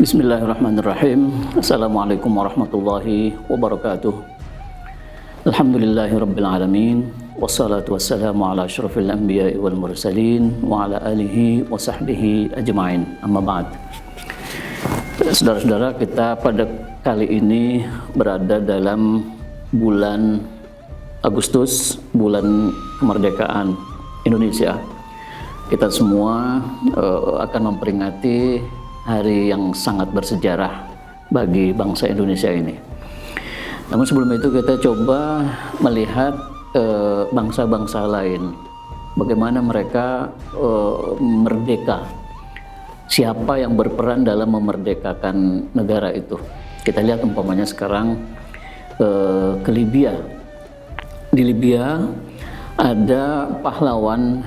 Bismillahirrahmanirrahim. Assalamualaikum warahmatullahi wabarakatuh. Alhamdulillahirabbil alamin. Wassalatu wassalamu ala asyrafil anbiya'i wal mursalin wa ala alihi wa sahbihi ajma'in. Amma ba'd. Saudara-saudara, kita pada kali ini berada dalam bulan Agustus, bulan kemerdekaan Indonesia. Kita semua akan memperingati hari yang sangat bersejarah bagi bangsa Indonesia ini. Namun sebelum itu kita coba melihat bangsa-bangsa lain, bagaimana mereka merdeka, siapa yang berperan dalam memerdekakan negara itu. Kita lihat umpamanya sekarang ke Libya. Di Libya ada pahlawan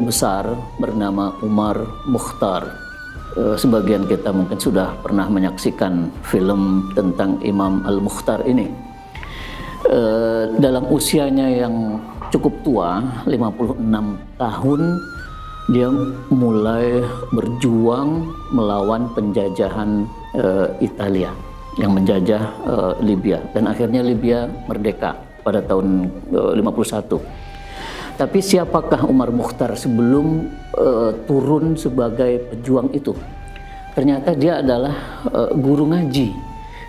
besar bernama Umar Mukhtar. Sebagian kita mungkin sudah pernah menyaksikan film tentang Imam Al-Mukhtar ini. Dalam usianya yang cukup tua, 56 tahun, dia mulai berjuang melawan penjajahan Italia yang menjajah Libya, dan akhirnya Libya merdeka pada tahun 51. Tapi siapakah Umar Mukhtar sebelum turun sebagai pejuang itu? Ternyata dia adalah guru ngaji.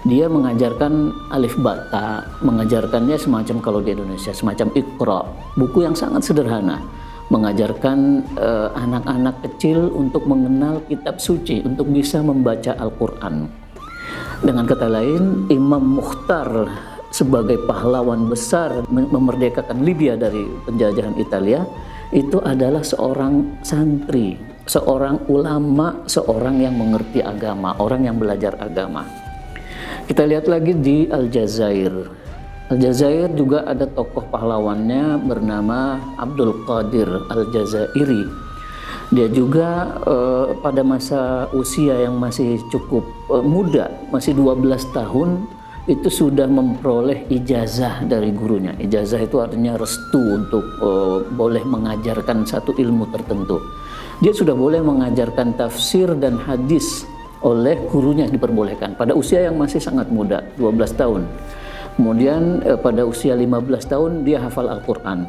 Dia mengajarkan alif bata, mengajarkannya semacam kalau di Indonesia semacam Iqra, buku yang sangat sederhana, mengajarkan anak-anak kecil untuk mengenal kitab suci, untuk bisa membaca Al-Quran. Dengan kata lain, Imam Mukhtar sebagai pahlawan besar memerdekakan Libya dari penjajahan Italia itu adalah seorang santri, seorang ulama, seorang yang mengerti agama, orang yang belajar agama. Kita lihat lagi di Aljazair. Aljazair juga ada tokoh pahlawannya bernama Abdul Qadir Aljazairi. Dia juga pada masa usia yang masih cukup muda, masih 12 tahun, itu sudah memperoleh ijazah dari gurunya. Ijazah itu artinya restu untuk boleh mengajarkan satu ilmu tertentu. Dia sudah boleh mengajarkan tafsir dan hadis oleh gurunya, diperbolehkan pada usia yang masih sangat muda, 12 tahun. Kemudian pada usia 15 tahun dia hafal Al-Quran.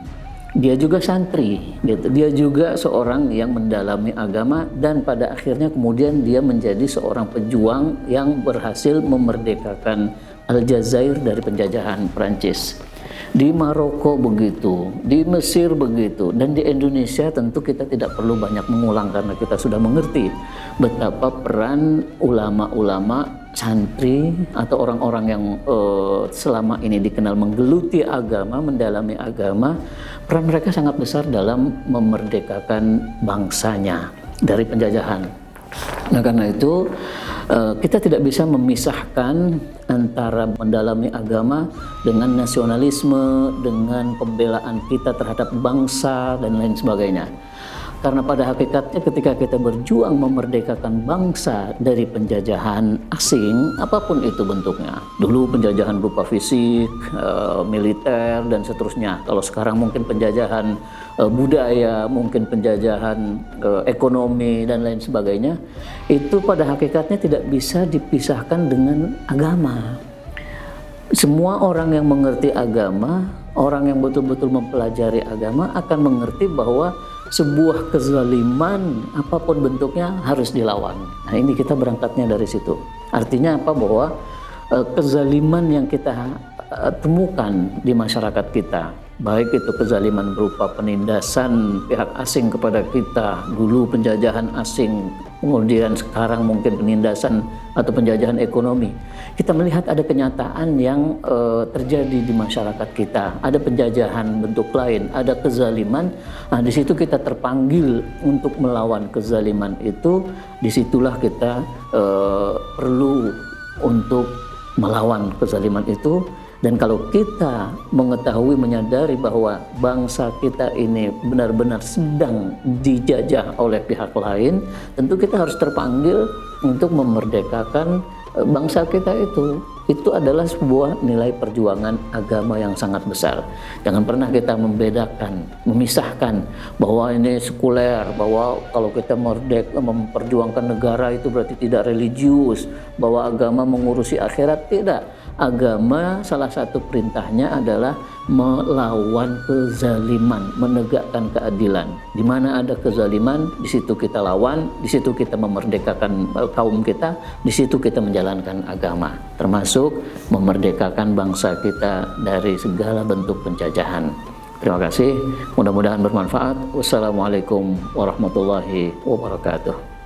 Dia juga santri, gitu. Dia juga seorang yang mendalami agama, dan pada akhirnya kemudian dia menjadi seorang pejuang yang berhasil memerdekakan Aljazair dari penjajahan Prancis. Di Maroko begitu, di Mesir begitu, dan di Indonesia tentu kita tidak perlu banyak mengulang karena kita sudah mengerti betapa peran ulama-ulama, santri atau orang-orang yang selama ini dikenal menggeluti agama, mendalami agama, peran mereka sangat besar dalam memerdekakan bangsanya dari penjajahan. Nah, karena itu kita tidak bisa memisahkan antara mendalami agama dengan nasionalisme, dengan pembelaan kita terhadap bangsa dan lain sebagainya. Karena pada hakikatnya ketika kita berjuang memerdekakan bangsa dari penjajahan asing, apapun itu bentuknya, dulu penjajahan berupa fisik, militer, dan seterusnya. Kalau sekarang mungkin penjajahan budaya, mungkin penjajahan ekonomi, dan lain sebagainya, itu pada hakikatnya tidak bisa dipisahkan dengan agama. Semua orang yang mengerti agama, orang yang betul-betul mempelajari agama akan mengerti bahwa sebuah kezaliman apapun bentuknya harus dilawan. Nah, ini kita berangkatnya dari situ. Artinya apa? Bahwa kezaliman yang kita temukan di masyarakat kita, baik itu kezaliman berupa penindasan pihak asing kepada kita, dulu penjajahan asing, kemudian sekarang mungkin penindasan atau penjajahan ekonomi. Kita melihat ada kenyataan yang terjadi di masyarakat kita, ada penjajahan bentuk lain, ada kezaliman. Nah, di situ kita terpanggil untuk melawan kezaliman itu. Disitulah kita perlu untuk melawan kezaliman itu. Dan kalau kita mengetahui, menyadari bahwa bangsa kita ini benar-benar sedang dijajah oleh pihak lain, tentu kita harus terpanggil untuk memerdekakan bangsa kita itu. itu adalah sebuah nilai perjuangan agama yang sangat besar. Jangan pernah kita membedakan, memisahkan bahwa ini sekuler, bahwa kalau kita merdeka memperjuangkan negara itu berarti tidak religius, bahwa agama mengurusi akhirat. Tidak. Agama salah satu perintahnya adalah melawan kezaliman, menegakkan keadilan. Di mana ada kezaliman, di situ kita lawan, di situ kita memerdekakan kaum kita, di situ kita menjalankan agama, termasuk memerdekakan bangsa kita dari segala bentuk penjajahan. Terima kasih, mudah-mudahan bermanfaat. Wassalamualaikum warahmatullahi wabarakatuh.